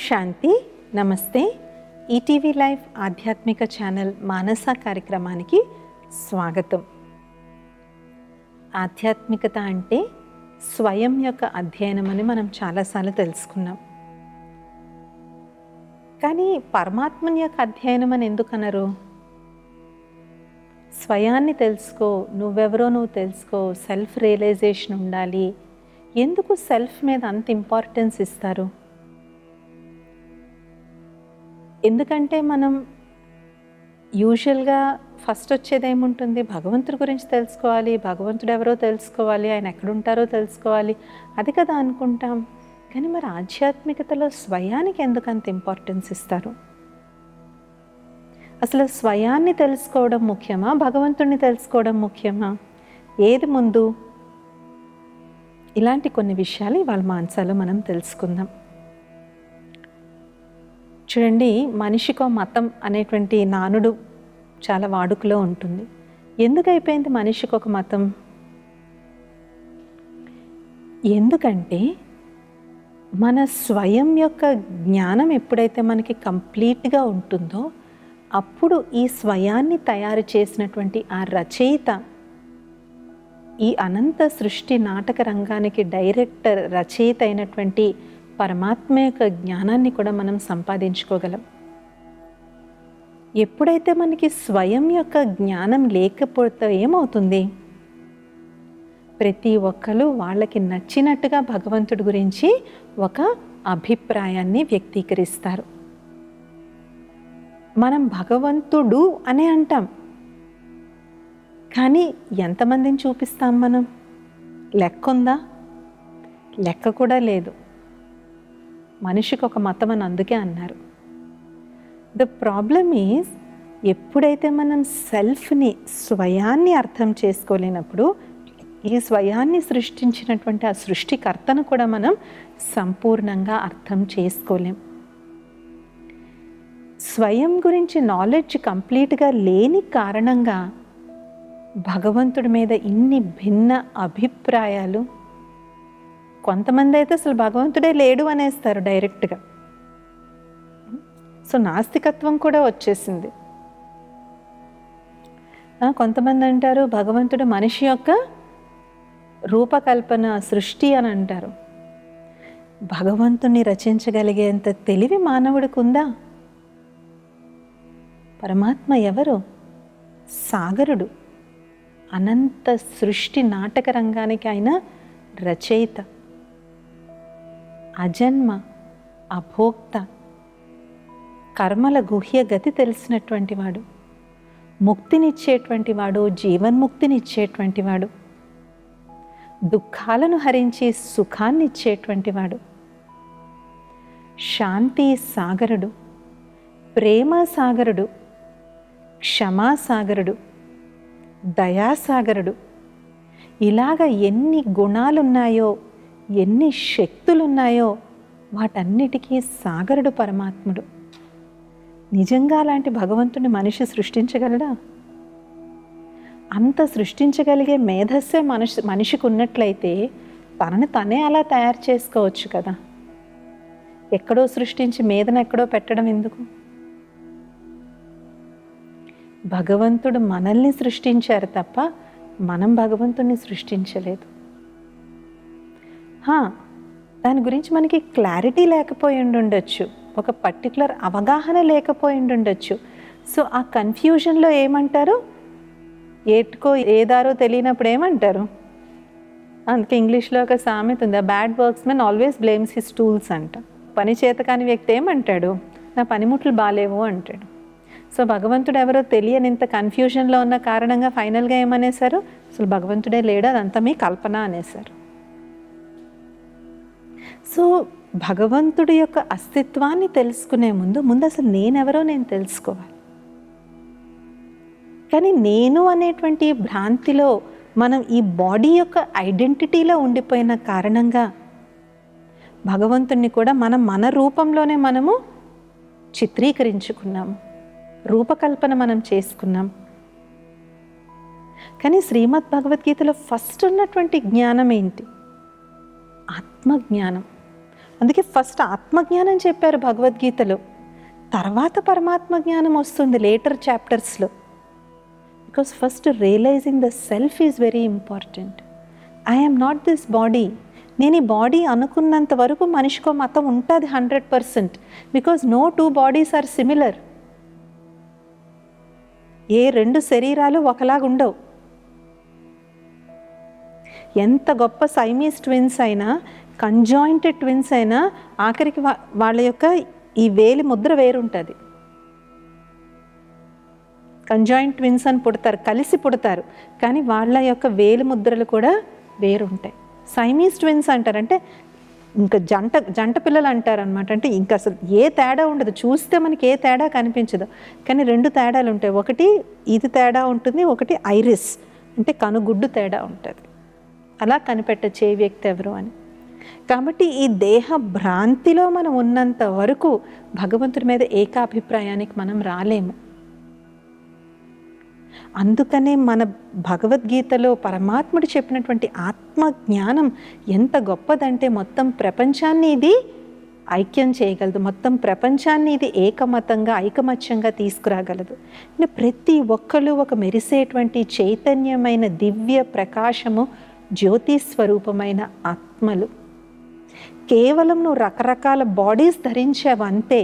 శాంతి. నమస్తే. ETV live ఆధ్యాత్మిక channel మానస కార్యక్రమానికి స్వాగతం. ఆధ్యాత్మికత అంటే స్వయం యొక్క అధ్యయనం అని మనం చాలాసార్లు తెలుసుకున్నాం. కానీ పరమాత్మని యొక్క అధ్యయనం అని ఎందుకు అనరు? స్వయాన్ని తెలుసుకో, నువ్వెవరో నువ్వు తెలుసుకో, సెల్ఫ్ రియలైజేషన్ ఉండాలి. ఎందుకు సెల్ఫ్ మీద అంత ఇంపార్టెన్స్ ఇస్తారు? ఎందుకంటే మనం యూజువల్గా ఫస్ట్ వచ్చేది ఏముంటుంది? భగవంతుడి గురించి తెలుసుకోవాలి, భగవంతుడు ఎవరో తెలుసుకోవాలి, ఆయన ఎక్కడుంటారో తెలుసుకోవాలి, అది కదా అనుకుంటాం. కానీ మరి ఆధ్యాత్మికతలో స్వయానికి ఎందుకు అంత ఇంపార్టెన్స్ ఇస్తారు? అసలు స్వయాన్ని తెలుసుకోవడం ముఖ్యమా, భగవంతుడిని తెలుసుకోవడం ముఖ్యమా? ఏది ముందు? ఇలాంటి కొన్ని విషయాలు ఇవాళ మానసాలో మనం తెలుసుకుందాం. చూడండి, మనిషికో మతం అనేటువంటి నానుడు చాలా వాడుకలో ఉంటుంది. ఎందుకు అయిపోయింది మనిషికి ఒక మతం? ఎందుకంటే మన స్వయం యొక్క జ్ఞానం ఎప్పుడైతే మనకి కంప్లీట్గా ఉంటుందో అప్పుడు ఈ స్వయాన్ని తయారు చేసినటువంటి ఆ రచయిత, ఈ అనంత సృష్టి నాటక రంగానికి డైరెక్టర్, రచయిత అయినటువంటి పరమాత్మ యొక్క జ్ఞానాన్ని కూడా మనం సంపాదించుకోగలం. ఎప్పుడైతే మనకి స్వయం యొక్క జ్ఞానం లేకపోతే ఏమవుతుంది? ప్రతి ఒక్కరు వాళ్ళకి నచ్చినట్టుగా భగవంతుడి గురించి ఒక అభిప్రాయాన్ని వ్యక్తీకరిస్తారు. మనం భగవంతుడు అనే అంటాం, కానీ ఎంతమందిని చూపిస్తాం మనం? లెక్క ఉందా? లెక్క కూడా లేదు. మనిషికి ఒక మతం అని అందుకే అన్నారు. ద ప్రాబ్లమ్ ఈజ్, ఎప్పుడైతే మనం సెల్ఫ్ని, స్వయాన్ని అర్థం చేసుకోలేనప్పుడు ఈ స్వయాన్ని సృష్టించినటువంటి ఆ సృష్టికర్తను కూడా మనం సంపూర్ణంగా అర్థం చేసుకోలేం. స్వయం గురించి నాలెడ్జ్ కంప్లీట్గా లేని కారణంగా భగవంతుడి మీద ఇన్ని భిన్న అభిప్రాయాలు. కొంతమంది అయితే అసలు భగవంతుడే లేడు అనేస్తారు డైరెక్ట్గా. సో నాస్తికత్వం కూడా వచ్చేసింది. కొంతమంది అంటారు భగవంతుడు మనిషి యొక్క రూపకల్పన, సృష్టి అని అంటారు. భగవంతుణ్ణి రచించగలిగేంత తెలివి మానవుడికి ఉందా? పరమాత్మ ఎవరు? సాగరుడు, అనంత సృష్టి నాటక రంగానికి ఆయన రచయిత, అజన్మ, అభోక్త, కర్మల గుహ్య గతి తెలిసినటువంటి వాడు, ముక్తినిచ్చేటువంటి వాడు, జీవన్ముక్తినిచ్చేటువంటి వాడు, దుఃఖాలను హరించి సుఖాన్ని ఇచ్చేటువంటి వాడు, శాంతి సాగరుడు, ప్రేమ సాగరుడు, క్షమాసాగరుడు, దయాసాగరుడు. ఇలాగ ఎన్ని గుణాలున్నాయో, ఎన్ని శక్తులున్నాయో వాటన్నిటికీ సాగరుడు పరమాత్ముడు. నిజంగా అలాంటి భగవంతుని మనిషి సృష్టించగలడా? అంత సృష్టించగలిగే మేధస్సే మనిషికి ఉన్నట్లయితే తనని తనే అలా తయారు చేసుకోవచ్చు కదా. ఎక్కడో సృష్టించి మీదన ఎక్కడో పెట్టడం ఎందుకు? భగవంతుడు మనల్ని సృష్టించారు తప్ప మనం భగవంతుడిని సృష్టించలేదు. దాని గురించి మనకి క్లారిటీ లేకపోయి ఉండొచ్చు, ఒక పర్టికులర్ అవగాహన లేకపోయి ఉండొచ్చు. సో ఆ కన్ఫ్యూజన్లో ఏమంటారు? ఏటుకో ఏదారో తెలియనప్పుడు ఏమంటారు? అందుకే ఇంగ్లీష్లో ఒక సామెత ఉంది, bad workmen always blames his tools అంట. పని చేత కాని వ్యక్తి ఏమంటాడు? నా పనిముట్లు బాలేవు అంటాడు. సో భగవంతుడు ఎవరో తెలియని ఇంత కన్ఫ్యూజన్లో ఉన్న కారణంగా ఫైనల్గా ఏమనేశారు? అసలు భగవంతుడే లేడు, అదంతా మీ కల్పన అనేశారు. సో భగవంతుడి యొక్క అస్తిత్వాన్ని తెలుసుకునే ముందు అసలు నేనెవరో నేను తెలుసుకోవాలి. కానీ నేను అనేటువంటి భ్రాంతిలో మనం ఈ బాడీ యొక్క ఐడెంటిటీలో ఉండిపోయిన కారణంగా భగవంతుణ్ణి కూడా మన రూపంలోనే మనము చిత్రీకరించుకున్నాము, రూపకల్పన మనం చేసుకున్నాం. కానీ శ్రీమద్ భగవద్గీతలో ఫస్ట్ ఉన్నటువంటి జ్ఞానం ఏంటి? ఆత్మజ్ఞానం. అందుకే ఫస్ట్ ఆత్మజ్ఞానం చెప్పారు భగవద్గీతలో, తర్వాత పరమాత్మ జ్ఞానం వస్తుంది లేటర్ చాప్టర్స్లో. Because first realizing the self is very important. I am not this body. నేను ఈ బాడీ అనుకున్నంత వరకు మనిషికో మతం ఉంటుంది 100%. Because no two bodies are similar. ఏ రెండు శరీరాలు ఒకలాగా ఉండవు. ఎంత గొప్ప సైమీస్ ట్విన్స్ అయినా, కంజాయింటెడ్ ట్విన్స్ అయినా, ఆఖరికి వాళ్ళ యొక్క ఈ వేలి ముద్ర వేరుంటుంది. కంజాయింట్ ట్విన్స్ అని పుడతారు, కలిసి పుడతారు, కానీ వాళ్ళ యొక్క వేలి ముద్రలు కూడా వేరుంటాయి. సైమీస్ ట్విన్స్ అంటారు, అంటే ఇంకా జంట పిల్లలు అంటారు అనమాట. అంటే ఇంకా అసలు ఏ తేడా ఉండదు, చూస్తే మనకి ఏ తేడా కనిపించదు, కానీ రెండు తేడాలు ఉంటాయి. ఒకటి ఇది తేడా ఉంటుంది, ఒకటి ఐరిస్ అంటే కనుగుడ్డు తేడా ఉంటుంది. అలా కనిపెట్టచ్చు ఏ వ్యక్తి ఎవరు అని. కాబట్టి ఈ దేహ భ్రాంతిలో మనం ఉన్నంత వరకు భగవంతుడి మీద ఏకాభిప్రాయానికి మనం రాలేము. అందుకనే మన భగవద్గీతలో పరమాత్ముడు చెప్పినటువంటి ఆత్మజ్ఞానం ఎంత గొప్పదంటే మొత్తం ప్రపంచాన్ని ఇది ఐక్యం చేయగలదు, మొత్తం ప్రపంచాన్ని ఇది ఏకమతంగా ఐకమత్యంగా తీసుకురాగలదు. ప్రతి ఒక్కరు ఒక మెరిసేటువంటి చైతన్యమైన దివ్య ప్రకాశము జ్యోతి స్వరూపమైన ఆత్మలు. కేవలం నువ్వు రకరకాల బాడీస్ ధరించావు అంతే.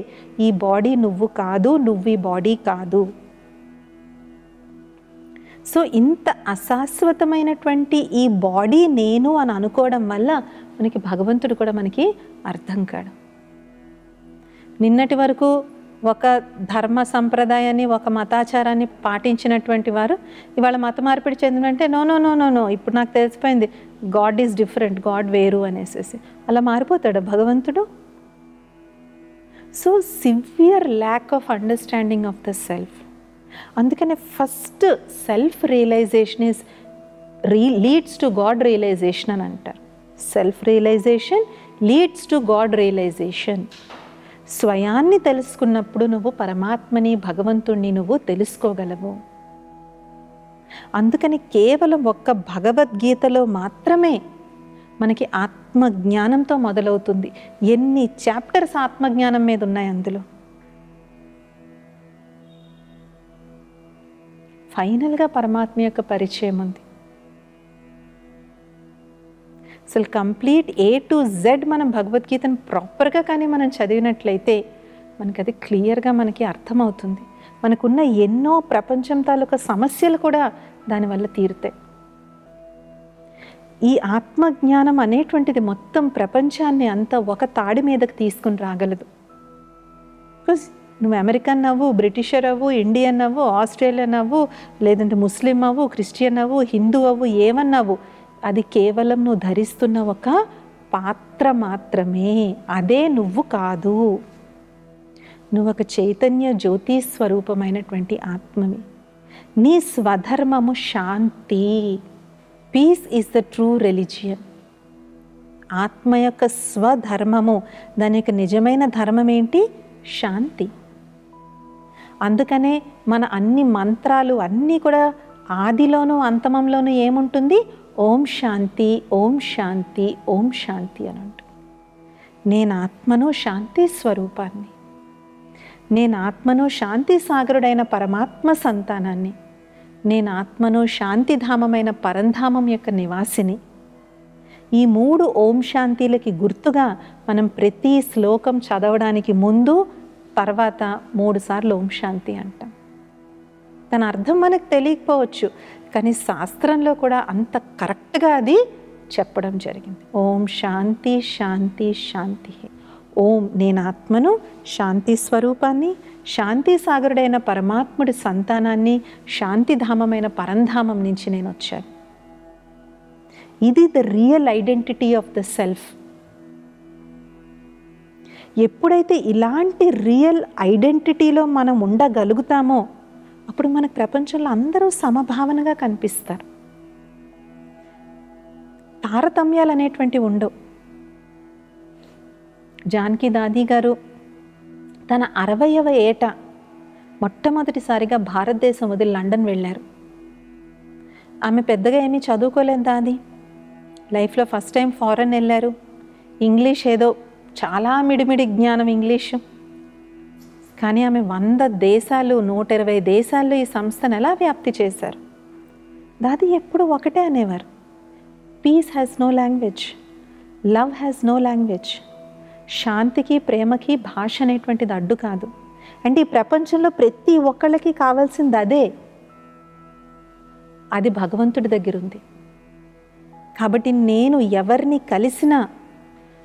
ఈ బాడీ నువ్వు కాదు, నువ్వు ఈ బాడీ కాదు. సో ఇంత అశాశ్వతమైనటువంటి ఈ బాడీ నేను అని అనుకోవడం వల్ల మనకి భగవంతుడు కూడా మనకి అర్థం కాడు. నిన్నటి వరకు ఒక ధర్మ సంప్రదాయాన్ని, ఒక మతాచారాన్ని పాటించినటువంటి వారు ఇవాళ మత మార్పిడి చెందినంటే no no no no no ఇప్పుడు నాకు తెలిసిపోయింది గాడ్ ఈజ్ డిఫరెంట్, గాడ్ వేరు అనేసి అలా మారిపోతాడు భగవంతుడు. So severe lack of understanding of the self. అందుకనే first self realization is leads to God realization అని అంటారు. Self realization leads to God realization. స్వయాన్ని తెలుసుకున్నప్పుడు నువ్వు పరమాత్మని, భగవంతుణ్ణి నువ్వు తెలుసుకోగలవు. అందుకని కేవలం ఒక్క భగవద్గీతలో మాత్రమే మనకి ఆత్మజ్ఞానంతో మొదలవుతుంది. ఎన్ని చాప్టర్స్ ఆత్మజ్ఞానం మీద ఉన్నాయి అందులో. ఫైనల్గా పరమాత్మ యొక్క పరిచయం ఉంది. అసలు కంప్లీట్ A to Z మనం భగవద్గీతను ప్రాపర్గా కానీ మనం చదివినట్లయితే మనకి అది క్లియర్గా మనకి అర్థమవుతుంది. మనకున్న ఎన్నో ప్రపంచం తాలూకా సమస్యలు కూడా దానివల్ల తీరుతాయి. ఈ ఆత్మజ్ఞానం అనేటువంటిది మొత్తం ప్రపంచాన్ని అంతా ఒక తాడి మీదకి తీసుకుని రాగలదు. బికాజ్ నువ్వు అమెరికన్ అవ్వు, బ్రిటిషర్ అవ్వు, ఇండియన్ అవ్వు, ఆస్ట్రేలియన్ అవ్వు, లేదంటే ముస్లిం అవ్వు, క్రిస్టియన్ అవ్వు, హిందూ అవ్వు, ఏమన్నావు, అది కేవలం నువ్వు ధరిస్తున్న ఒక పాత్ర మాత్రమే. అదే నువ్వు కాదు. నువ్వు ఒక చైతన్య జ్యోతి స్వరూపమైనటువంటి ఆత్మవి. నీ స్వధర్మము శాంతి. Peace is the true religion. ఆత్మ యొక్క స్వధర్మము, దాని యొక్క నిజమైన ధర్మం ఏంటి? శాంతి. అందుకనే మన అన్ని మంత్రాలు అన్నీ కూడా ఆదిలోనూ అంతమంలోనూ ఏముంటుంది? ఓం శాంతి, ఓం శాంతి, ఓం శాంతి అని అంటుంది. నేను ఆత్మను, శాంతి స్వరూపాన్ని. నేను ఆత్మను, శాంతి సాగరుడైన పరమాత్మ సంతానాన్ని. నేను ఆత్మను, శాంతిధామమైన పరంధామం యొక్క నివాసిని. ఈ 3 ఓం శాంతిలకి గుర్తుగా మనం ప్రతి శ్లోకం చదవడానికి ముందు తర్వాత 3 సార్లు ఓం శాంతి అంటాం. దాని అర్థం మనకు తెలియకపోవచ్చు, కానీ శాస్త్రంలో కూడా అంత కరెక్ట్గా అది చెప్పడం జరిగింది. ఓం శాంతి శాంతి శాంతి. ఓం నేను ఆత్మను, శాంతి స్వరూపాన్ని, శాంతి సాగరుడైన పరమాత్ముడి సంతానాన్ని, శాంతిధామమైన పరంధామం నుంచి నేను వచ్చాను. ఇది the real identity of the self. ఎప్పుడైతే ఇలాంటి రియల్ ఐడెంటిటీలో మనం ఉండగలుగుతామో అప్పుడు మనకు ప్రపంచంలో అందరూ సమభావనగా కనిపిస్తారు. తారతమ్యాలు అనేటువంటివి ఉండవు. జానకి దాది గారు తన 60వ ఏట మొట్టమొదటిసారిగా భారతదేశం వదిలి లండన్ వెళ్ళారు. ఆమె పెద్దగా ఏమీ చదువుకోలేదు దాది. లైఫ్లో ఫస్ట్ టైం ఫారెన్ వెళ్ళారు. ఇంగ్లీష్ ఏదో చాలా మిడిమిడి జ్ఞానం ఇంగ్లీషు. కానీ ఆమె 100 దేశాలు 120 దేశాల్లో ఈ సంస్థను ఎలా వ్యాప్తి చేశారు? దాది ఎప్పుడు ఒకటే అనేవారు, peace has no language, love has no language. శాంతికి ప్రేమకి భాష అనేటువంటిది అడ్డు కాదు. అంటే ఈ ప్రపంచంలో ప్రతి ఒక్కళ్ళకి కావాల్సింది అదే. అది భగవంతుడి దగ్గర ఉంది. కాబట్టి నేను ఎవరిని కలిసినా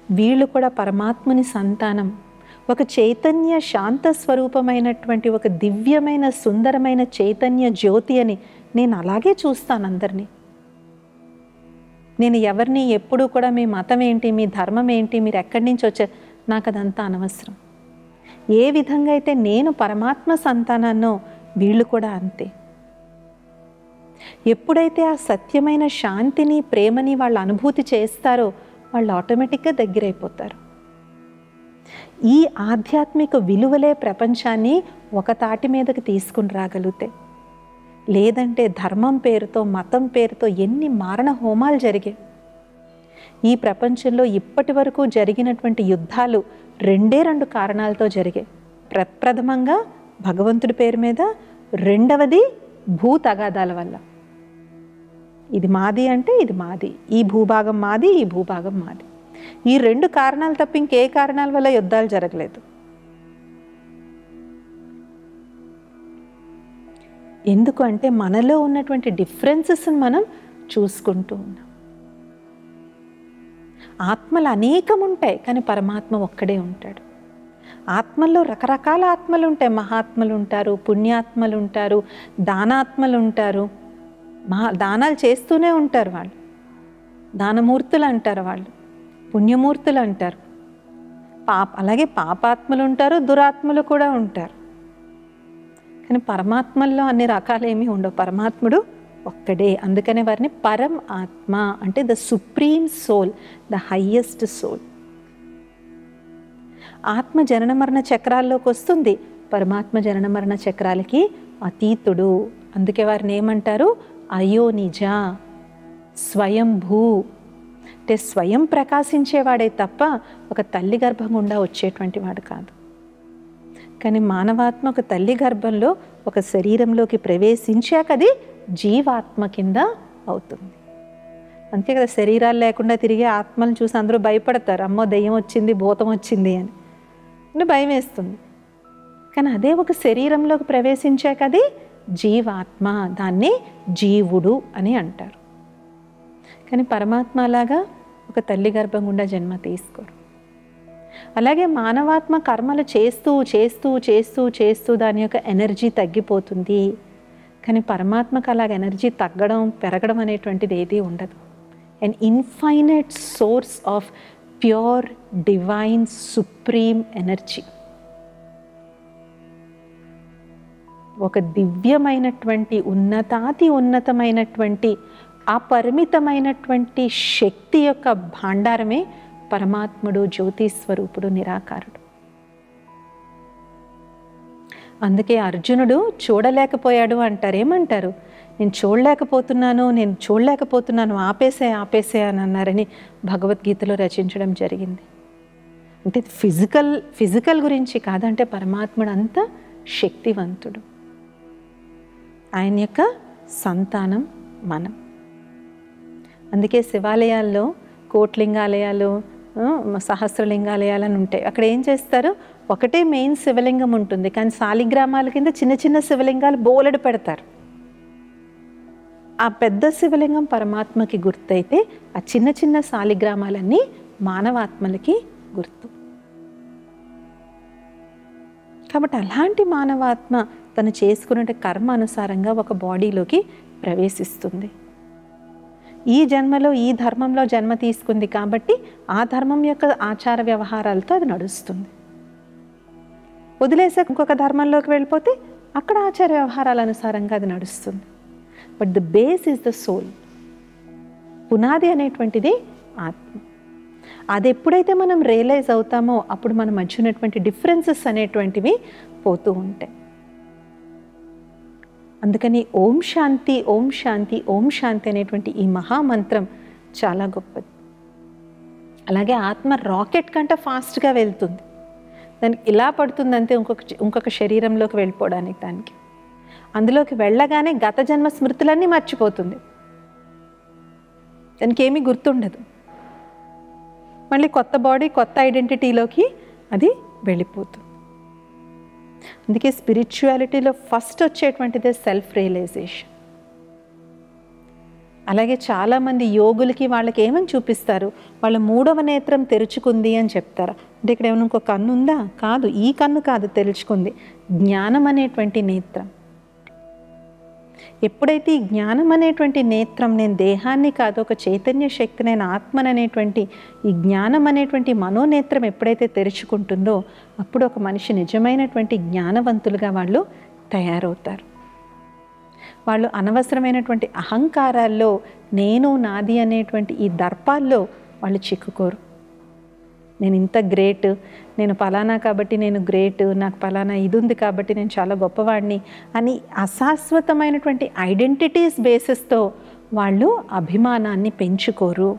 వీళ్ళు కూడా పరమాత్ముని సంతానం, ఒక చైతన్య శాంత స్వరూపమైనటువంటి ఒక దివ్యమైన సుందరమైన చైతన్య జ్యోతి అని నేను అలాగే చూస్తాను అందరినీ. నేను ఎవరిని ఎప్పుడూ కూడా మీ మతం ఏంటి, మీ ధర్మం ఏంటి, మీరు ఎక్కడి నుంచి వచ్చారు, నాకు అదంతా అనవసరం. ఏ విధంగా అయితే నేను పరమాత్మ సంతానాన్నో వీళ్ళు కూడా అంతే. ఎప్పుడైతే ఆ సత్యమైన శాంతిని ప్రేమని వాళ్ళు అనుభూతి చేస్తారో వాళ్ళు ఆటోమేటిక్గా దగ్గరైపోతారు. ఈ ఆధ్యాత్మిక విలువలే ప్రపంచాన్ని ఒక తాటి మీదకి తీసుకుని రాగలుగుతాయి. లేదంటే ధర్మం పేరుతో మతం పేరుతో ఎన్ని మారణ హోమాలు జరిగాయి. ఈ ప్రపంచంలో ఇప్పటి వరకు జరిగినటువంటి యుద్ధాలు 2 కారణాలతో జరిగాయి. ప్రప్రథమంగా భగవంతుడి పేరు మీద, రెండవది భూ తగాదాల వల్ల. ఇది మాది అంటే ఇది మాది, ఈ భూభాగం మాది, ఈ భూభాగం మాది. ఈ 2 కారణాలు తప్ప ఇంకే కారణాల వల్ల యుద్ధాలు జరగలేదు. ఎందుకు అంటే మనలో ఉన్నటువంటి డిఫరెన్సెస్ని మనం చూసుకుంటూ ఉన్నాం. ఆత్మలు అనేకం ఉంటాయి, కానీ పరమాత్మ ఒక్కడే ఉంటాడు. ఆత్మల్లో రకరకాల ఆత్మలు ఉంటాయి. మహాత్మలు ఉంటారు, పుణ్యాత్మలు ఉంటారు, దానాత్మలు ఉంటారు. దానాలు చేస్తూనే ఉంటారు వాళ్ళు, దానమూర్తులు అంటారు వాళ్ళు, పుణ్యమూర్తులు అంటారు. అలాగే పాపాత్మలు ఉంటారు, దురాత్మలు కూడా ఉంటారు. కానీ పరమాత్మల్లో అన్ని రకాలేమీ ఉండవు. పరమాత్ముడు ఒక్కడే. అందుకనే వారిని పరం ఆత్మ అంటే the supreme soul, the highest soul. ఆత్మ జనన మరణ చక్రాల్లోకి వస్తుంది, పరమాత్మ జనన మరణ చక్రాలకి అతీతుడు. అందుకే వారిని ఏమంటారు? అయోనిజ, స్వయంభూ. అంటే స్వయం ప్రకాశించేవాడే తప్ప ఒక తల్లి గర్భం గుండా వచ్చేటువంటి వాడు కాదు. కానీ మానవాత్మ ఒక తల్లి గర్భంలో ఒక శరీరంలోకి ప్రవేశించాక అది జీవాత్మ కింద అవుతుంది. అంతే కదా, శరీరాలు లేకుండా తిరిగే ఆత్మలను చూసి అందరూ భయపడతారు. అమ్మో దెయ్యం వచ్చింది, భూతం వచ్చింది అని భయం వేస్తుంది. కానీ అదే ఒక శరీరంలోకి ప్రవేశించాక అది జీవాత్మ, దాన్ని జీవుడు అని అంటారు. కానీ పరమాత్మ అలాగా ఒక తల్లి గర్భం గుండా జన్మ తీసుకోరు. అలాగే మానవాత్మ కర్మలు చేస్తూ చేస్తూ చేస్తూ చేస్తూ దాని యొక్క ఎనర్జీ తగ్గిపోతుంది. కానీ పరమాత్మకు అలాగ ఎనర్జీ తగ్గడం పెరగడం అనేటువంటిది ఏదీ ఉండదు. an infinite source of pure divine supreme energy. ఒక దివ్యమైనటువంటి ఉన్నతాతి ఉన్నతమైనటువంటి అపరిమితమైనటువంటి శక్తి యొక్క భాండారమే పరమాత్ముడు, జ్యోతిస్వరూపుడు, నిరాకారుడు. అందుకే అర్జునుడు చూడలేకపోయాడు అంటారు. ఏమంటారు? నేను చూడలేకపోతున్నాను, ఆపేసే అని అన్నారని భగవద్గీతలో రచించడం జరిగింది. అంటే ఫిజికల్ గురించి కాదంటే పరమాత్ముడు అంత శక్తివంతుడు. ఆయన యొక్క సంతానం మనం. అందుకే శివాలయాల్లో కోట్లింగాలయాలు, సహస్రలింగాలయాలని ఉంటాయి. అక్కడ ఏం చేస్తారు? ఒకటే మెయిన్ శివలింగం ఉంటుంది, కానీ శాలిగ్రామాల కింద చిన్న చిన్న శివలింగాలు బోలెడు పెడతారు. ఆ పెద్ద శివలింగం పరమాత్మకి గుర్తయితే ఆ చిన్న చిన్న శాలిగ్రామాలన్నీ మానవాత్మలకి గుర్తు. కాబట్టి అలాంటి మానవాత్మ తను చేసుకునే కర్మ అనుసారంగా ఒక బాడీలోకి ప్రవేశిస్తుంది. ఈ జన్మలో ఈ ధర్మంలో జన్మ తీసుకుంది కాబట్టి ఆ ధర్మం యొక్క ఆచార వ్యవహారాలతో అది నడుస్తుంది. వదిలేసాక ఇంకొక ధర్మంలోకి వెళ్ళిపోతే అక్కడ ఆచార వ్యవహారాల అనుసారంగా అది నడుస్తుంది. But the base is the soul. పునాది అనేటువంటిది ఆత్మ. అది ఎప్పుడైతే మనం రియలైజ్ అవుతామో అప్పుడు మన మధ్య ఉన్నటువంటి డిఫరెన్సెస్ అనేటువంటివి పోతూ ఉంటాయి. అందుకని ఓం శాంతి, ఓం శాంతి, ఓం శాంతి అనేటువంటి ఈ మహామంత్రం చాలా గొప్పది. అలాగే ఆత్మ రాకెట్ కంటే ఫాస్ట్గా వెళ్తుంది. దానికి ఇలా పడుతుంది అంతే ఇంకొక శరీరంలోకి వెళ్ళిపోవడానికి. దానికి అందులోకి వెళ్ళగానే గత జన్మ స్మృతులన్నీ మర్చిపోతుంది. దానికి ఏమీ గుర్తుండదు. మళ్ళీ కొత్త బాడీ, కొత్త ఐడెంటిటీలోకి అది వెళ్ళిపోతుంది. అందుకే స్పిరిచువాలిటీలో ఫస్ట్ వచ్చేటువంటిదే సెల్ఫ్ రియలైజేషన్. అలాగే చాలామంది యోగులకి వాళ్ళకి ఏమని చూపిస్తారు, వాళ్ళ 3వ నేత్రం తెరుచుకుంది అని చెప్తారు. అంటే ఇక్కడ ఏమైనా ఇంకో కన్ను ఉందా? కాదు, ఈ కన్ను కాదు తెరుచుకుంది, జ్ఞానం అనేటువంటి నేత్రం. ఎప్పుడైతే ఈ జ్ఞానం అనేటువంటి నేత్రం, నేను దేహాన్ని కాదు ఒక చైతన్య శక్తి, నేను ఆత్మననేటువంటి ఈ జ్ఞానం అనేటువంటి మనోనేత్రం ఎప్పుడైతే తెరుచుకుంటుందో అప్పుడు ఒక మనిషి నిజమైనటువంటి జ్ఞానవంతులుగా వాళ్ళు తయారవుతారు. వాళ్ళు అనవసరమైనటువంటి అహంకారాల్లో, నేను నాది అనేటువంటి ఈ దర్పాల్లో వాళ్ళు చిక్కుకోరు. నేను ఇంత గ్రేట్, నేను పలానా కాబట్టి నేను గ్రేట్, నాకు పలానా ఇది ఉంది కాబట్టి నేను చాలా గొప్పవాడిని అని అశాశ్వతమైనటువంటి ఐడెంటిటీస్ బేసిస్తో వాళ్ళు అభిమానాన్ని పెంచుకోరు.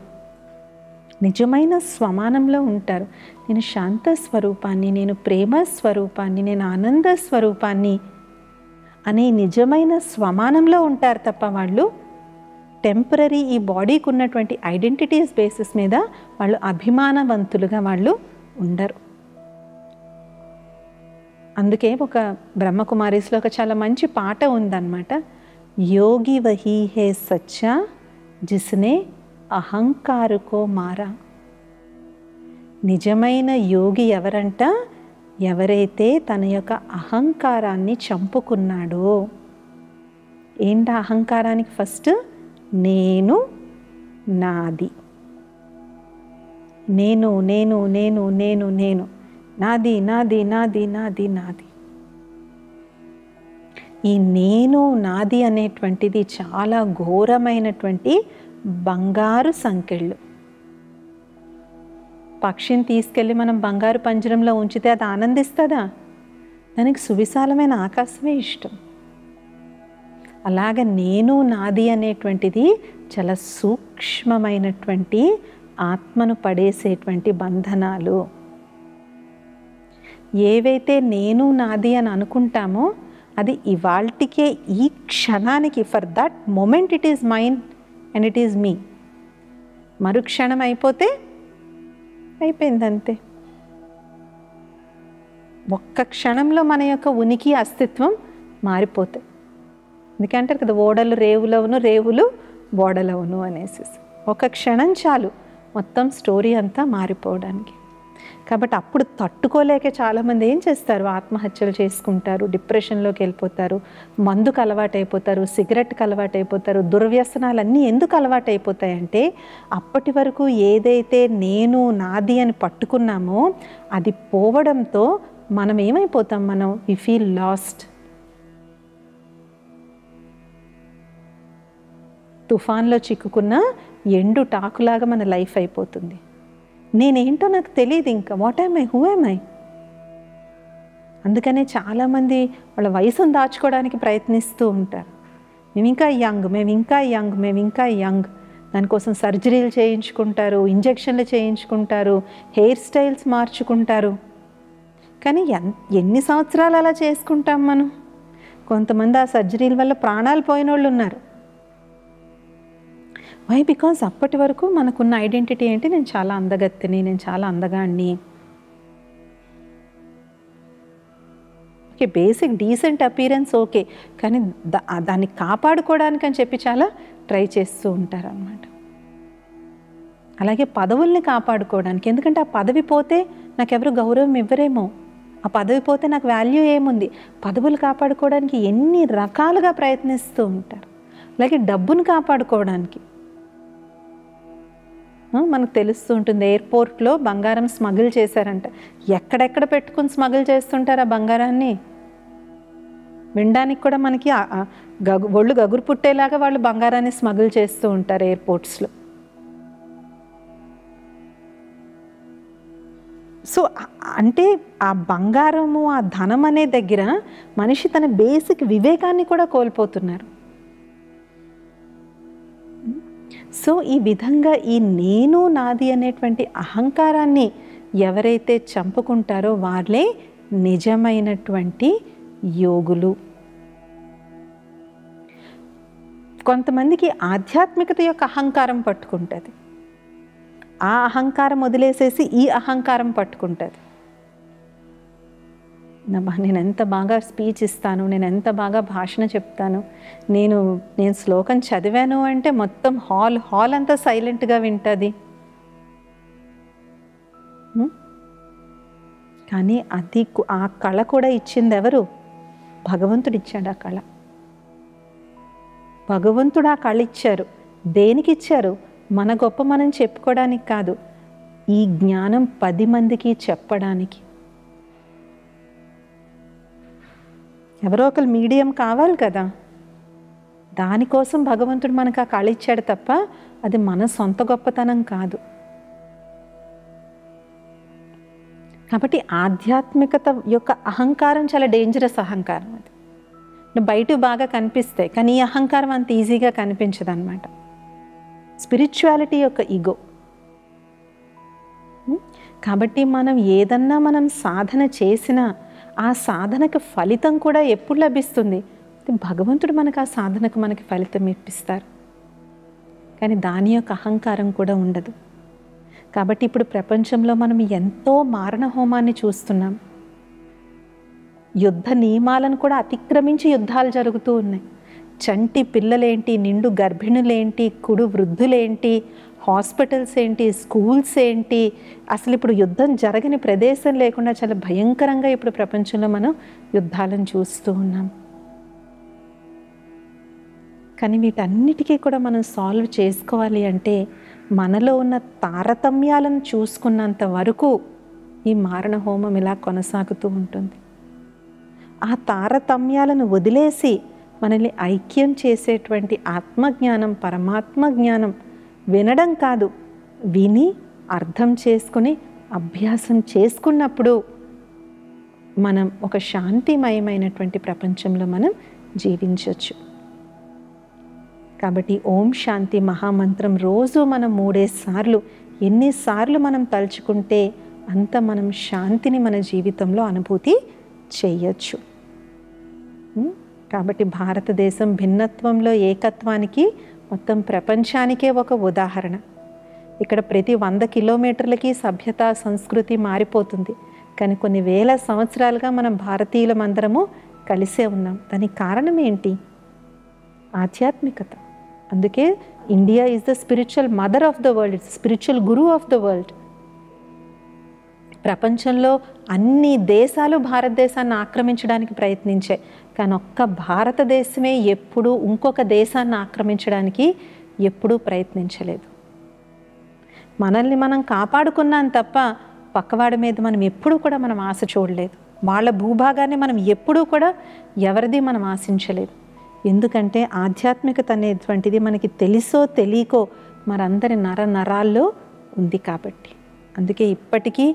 నిజమైన స్వమానంలో ఉంటారు. నేను శాంత స్వరూపాన్ని, నేను ప్రేమ స్వరూపాన్ని, నేను ఆనంద స్వరూపాన్ని అనే నిజమైన స్వమానంలో ఉంటారు తప్ప వాళ్ళు టెంపరీ ఈ బాడీకి ఉన్నటువంటి ఐడెంటిటీస్ బేసిస్ మీద వాళ్ళు అభిమానవంతులుగా వాళ్ళు ఉండరు. అందుకే ఒక బ్రహ్మకుమారీస్లో ఒక చాలా మంచి పాట ఉందన్నమాట. యోగి వహీ హే సచ్చా జిస్నే అహంకారుకో మారా. నిజమైన యోగి ఎవరంట? ఎవరైతే తన యొక్క అహంకారాన్ని చంపుకున్నాడో. ఏంటి అహంకారానికి ఫస్ట్? నేను నాది, నేను నేను నేను నేను నేను నాది నాది నాది నాది నాది. ఈ నేను నాది అనేటువంటిది చాలా ఘోరమైనటువంటి బంగారు సంకెళ్ళు. పక్షిని తీసుకెళ్ళి మనం బంగారు పంజరంలో ఉంచితే అది ఆనందిస్తుందా? దానికి సువిశాలమైన ఆకాశమే ఇష్టం. అలాగ నేను నాది అనేటువంటిది చాలా సూక్ష్మమైనటువంటి ఆత్మను పడేసేటువంటి బంధనాలు. ఏవైతే నేను నాది అని అనుకుంటామో అది ఇవాల్టికే, ఈ క్షణానికి, for that moment it is mine and it is me. మరుక్షణం అయిపోతే అయిపోయింది అంతే. ఒక్క క్షణంలో మన యొక్క ఉనికి, అస్తిత్వం మారిపోతాయి. ఎందుకంటారు కదా, ఓడలు రేవులవును, రేవులు ఓడలవును అనేసి. ఒక క్షణం చాలు మొత్తం స్టోరీ అంతా మారిపోవడానికి. కాబట్టి అప్పుడు తట్టుకోలేక చాలామంది ఏం చేస్తారు, ఆత్మహత్యలు చేసుకుంటారు, డిప్రెషన్లోకి వెళ్ళిపోతారు, మందుకు అలవాటైపోతారు, సిగరెట్కి అలవాటైపోతారు. దుర్వ్యసనాలన్నీ ఎందుకు అలవాటైపోతాయంటే అప్పటి వరకు ఏదైతే నేను నాది అని పట్టుకున్నామో అది పోవడంతో మనం ఏమైపోతాం, మనం వి ఫీల్ లాస్ట్. తుఫాన్లో చిక్కుకున్న ఎండు టాకులాగా మన లైఫ్ అయిపోతుంది. నేనేంటో నాకు తెలియదు ఇంకా, what am I, who am I. అందుకనే చాలామంది వాళ్ళ వయసును దాచుకోవడానికి ప్రయత్నిస్తూ ఉంటారు. మేము ఇంకా యంగ్, మేము ఇంకా యంగ్, మేము ఇంకా యంగ్. దానికోసం సర్జరీలు చేయించుకుంటారు, ఇంజెక్షన్లు చేయించుకుంటారు, హెయిర్ స్టైల్స్ మార్చుకుంటారు. కానీ ఎన్ని సంవత్సరాలు అలా చేసుకుంటాం మనం? కొంతమంది ఆ సర్జరీల వల్ల ప్రాణాలు పోయిన వాళ్ళు ఉన్నారు. వై? బికాజ్ అప్పటి వరకు మనకున్న ఐడెంటిటీ ఏంటి, నేను చాలా అందగత్తెని, నేను చాలా అందగాడిని. Okay, basic decent appearance okay, కానీ దాన్ని కాపాడుకోవడానికి అని చెప్పి చాలా ట్రై చేస్తూ ఉంటారన్నమాట. అలాగే పదవుల్ని కాపాడుకోవడానికి, ఎందుకంటే ఆ పదవి పోతే నాకెవరు గౌరవం ఇవ్వరేమో, ఆ పదవి పోతే నాకు వాల్యూ ఏముంది. పదవులు కాపాడుకోవడానికి ఎన్ని రకాలుగా ప్రయత్నిస్తూ ఉంటారు. అలాగే డబ్బును కాపాడుకోవడానికి మనకు తెలుస్తూ ఉంటుంది. ఎయిర్పోర్ట్లో బంగారం స్మగుల్ చేశారంట. ఎక్కడెక్కడ పెట్టుకుని స్మగుల్ చేస్తుంటారు ఆ బంగారాన్ని. వినడానికి కూడా మనకి ఒళ్ళు గగురు పుట్టేలాగా వాళ్ళు బంగారాన్ని స్మగుల్ చేస్తూ ఉంటారు ఎయిర్పోర్ట్స్లో. సో అంటే ఆ బంగారము, ఆ ధనం అనే దగ్గర మనిషి తన బేసిక్ వివేకాన్ని కూడా కోల్పోతున్నారు. సో సో ఈ విధంగా ఈ నేను నాది అనేటువంటి అహంకారాన్ని ఎవరైతే చంపుకుంటారో వాళ్ళే నిజమైనటువంటి యోగులు. కొంతమందికి ఆధ్యాత్మికత యొక్క అహంకారం పట్టుకుంటుంది, ఆ అహంకారం వదిలేసేసి ఈ అహంకారం పట్టుకుంటుంది. నేను ఎంత బాగా స్పీచ్ ఇస్తాను, నేను ఎంత బాగా భాషణ చెప్తాను, నేను శ్లోకం చదివాను అంటే మొత్తం హాల్ అంతా సైలెంట్గా వింటుంది. కానీ ఆ కళ కూడా ఇచ్చింది ఎవరు? భగవంతుడు ఇచ్చాడు ఆ కళ. భగవంతుడు ఆ కళ ఇచ్చారు. దేనికి ఇచ్చారు? మన గొప్ప మనం చెప్పుకోవడానికి కాదు, ఈ జ్ఞానం 10 మందికి చెప్పడానికి. ఎవరో ఒకరు మీడియం కావాలి కదా, దానికోసం భగవంతుడు మనకు ఆ కళ ఇచ్చాడు తప్ప అది మన సొంత గొప్పతనం కాదు. కాబట్టి ఆధ్యాత్మికత యొక్క అహంకారం చాలా డేంజరస్ అహంకారం. అది బయట బాగా కనిపిస్తాయి, కానీ ఈ అహంకారం అంత ఈజీగా కనిపించదు అన్నమాట. స్పిరిచువాలిటీ యొక్క ఈగో. కాబట్టి మనం సాధన చేసినా ఆ సాధనకు ఫలితం కూడా ఎప్పుడు లభిస్తుంది? భగవంతుడు మనకు ఆ సాధనకు మనకి ఫలితం ఇప్పిస్తారు, కానీ దాని యొక్క అహంకారం కూడా ఉండదు. కాబట్టి ఇప్పుడు ప్రపంచంలో మనం ఎంతో మారణ హోమాన్ని చూస్తున్నాం. యుద్ధ నియమాలను కూడా అతిక్రమించి యుద్ధాలు జరుగుతూ ఉన్నాయి. చంటి పిల్లలేంటి, నిండు గర్భిణులేంటి, కుడు వృద్ధులేంటి, హాస్పిటల్స్ ఏంటి, స్కూల్స్ ఏంటి, అసలు ఇప్పుడు యుద్ధం జరగని ప్రదేశం లేకుండా చాలా భయంకరంగా ఇప్పుడు ప్రపంచంలో మనం యుద్ధాలను చూస్తూ ఉన్నాం. కానీ వీటన్నిటికీ కూడా మనం సాల్వ్ చేసుకోవాలి అంటే మనలో ఉన్న తారతమ్యాలను చూసుకున్నంత వరకు ఈ మారణ హోమం ఇలా కొనసాగుతూ ఉంటుంది. ఆ తారతమ్యాలను వదిలేసి మనల్ని ఐక్యం చేసేటువంటి ఆత్మజ్ఞానం, పరమాత్మ జ్ఞానం వినడం కాదు, విని అర్థం చేసుకుని అభ్యాసం చేసుకున్నప్పుడు మనం ఒక శాంతిమయమైనటువంటి ప్రపంచంలో మనం జీవించవచ్చు. కాబట్టి ఓం శాంతి మహామంత్రం రోజు మనం 3 సార్లు, ఎన్నిసార్లు మనం తలుచుకుంటే అంత మనం శాంతిని మన జీవితంలో అనుభూతి చేయొచ్చు. కాబట్టి భారతదేశం భిన్నత్వంలో ఏకత్వానికి మొత్తం ప్రపంచానికే ఒక ఉదాహరణ. ఇక్కడ ప్రతి 100 కిలోమీటర్లకి సభ్యత, సంస్కృతి మారిపోతుంది, కానీ కొన్ని వేల సంవత్సరాలుగా మనం భారతీయులమందరము కలిసే ఉన్నాం. దానికి కారణం ఏంటి? ఆధ్యాత్మికత. అందుకే India is the spiritual mother of the world, it's spiritual Guru of the world. ప్రపంచంలో అన్ని దేశాలు భారతదేశాన్ని ఆక్రమించడానికి ప్రయత్నించాయి, కానీ ఒక్క భారతదేశమే ఎప్పుడూ ఇంకొక దేశాన్ని ఆక్రమించడానికి ఎప్పుడూ ప్రయత్నించలేదు. మనల్ని మనం కాపాడుకున్నాం తప్ప పక్కవాడి మీద మనం ఎప్పుడూ కూడా మనం ఆశ చూడలేదు. వాళ్ళ భూభాగాన్ని మనం ఎప్పుడూ కూడా ఎవరిది మనం ఆశించలేదు. ఎందుకంటే ఆధ్యాత్మికత అనేటువంటిది మనకి తెలుసో తెలియకో మనందరి నరాల్లో ఉంది కాబట్టి. అందుకే ఇప్పటికీ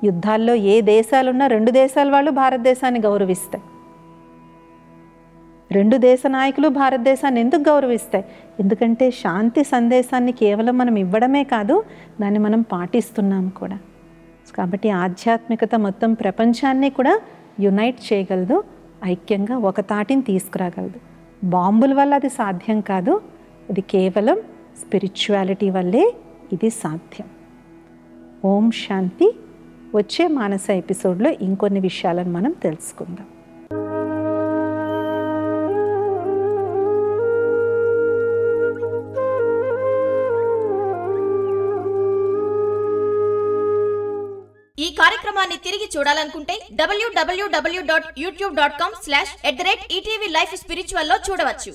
యుద్ధాల్లో ఏ దేశాలున్నా 2 దేశాల వాళ్ళు భారతదేశాన్ని గౌరవిస్తాయి. 2 దేశ నాయకులు భారతదేశాన్ని ఎందుకు గౌరవిస్తాయి? ఎందుకంటే శాంతి సందేశాన్ని కేవలం మనం ఇవ్వడమే కాదు, దాన్ని మనం పాటిస్తున్నాం కూడా. కాబట్టి ఆధ్యాత్మికత మొత్తం ప్రపంచాన్ని కూడా యునైట్ చేయగలదు, ఐక్యంగా ఒక తాటిని తీసుకురాగలదు. బాంబుల వల్ల అది సాధ్యం కాదు, ఇది కేవలం స్పిరిచువాలిటీ వల్లే ఇది సాధ్యం. ఓం శాంతి. వచ్చే మానస ఎపిసోడ్లో ఇంకొన్ని విషయాలను మనం తెలుసుకుందాం. ఈ కార్యక్రమాన్ని తిరిగి చూడాలనుకుంటే www.youtube.com/@ETV Life Spiritual లో చూడవచ్చు.